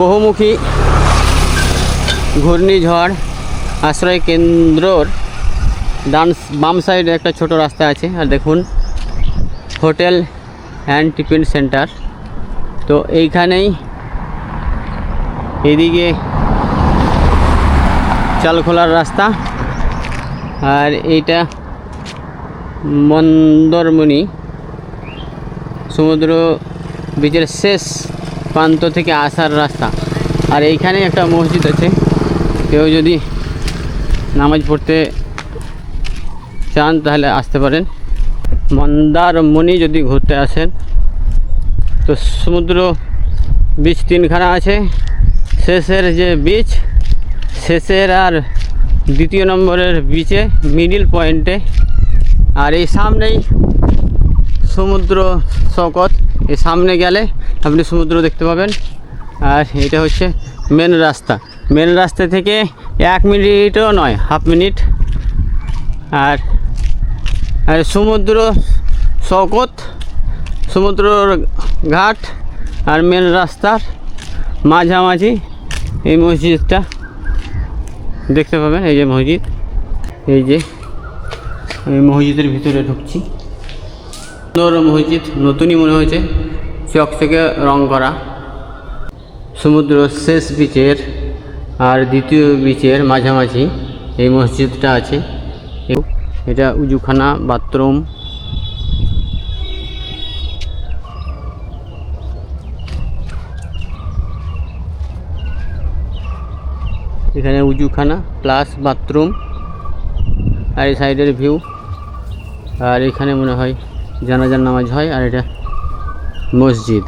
বহুমুখী ঘূর্ণিঝড় আশ্রয় কেন্দ্রর বাম সাইডে একটা ছোট রাস্তা আছে। আর দেখুন হোটেল অ্যান্ড টিফিন সেন্টার। তো এইখানেই এদিকে চালখোলার রাস্তা, আর এইটা মন্দারমণি সমুদ্র বিচের শেষ প্রান্ত থেকে আসার রাস্তা। আর এইখানে একটা মসজিদ আছে, কেউ যদি নামাজ পড়তে চান তাহলে আসতে পারেন। মন্দারমণি যদি ঘুরতে আসেন তো সমুদ্র বিচ তিনখানা আছে, শেষের যে বিচ, শেষের আর দ্বিতীয় নম্বরের বিচে মিডিল পয়েন্টে। আর এই সামনেই সমুদ্র সৈকত, এই সামনে গেলে আপনি সমুদ্র দেখতে পাবেন। আর এটা হচ্ছে মেন রাস্তা, মেন রাস্তা থেকে 1 মিনিটও নয়, হাফ মিনিট। আর সমুদ্র সৈকত, সমুদ্র ঘাট আর মেন রাস্তার মাঝামাঝি এই মসজিদটা দেখতে পাবেন। এই যে মসজিদ, এই যে এই মসজিদের ভিতরে ঢুকছি। সুন্দর মসজিদ, নতুনই মনে হয়েছে, চকচকে রং করা। সমুদ্র শেষ বিচের আর দ্বিতীয় বিচের মাঝামাঝি এই মসজিদটা আছে। এটা উজুখানা, বাথরুম। এখানে উজুখানা প্লাস বাথরুম, আর এই সাইডের ভিউ। আর এখানে মনে হয় জানাজার নামাজ হয়। আর এটা মসজিদ।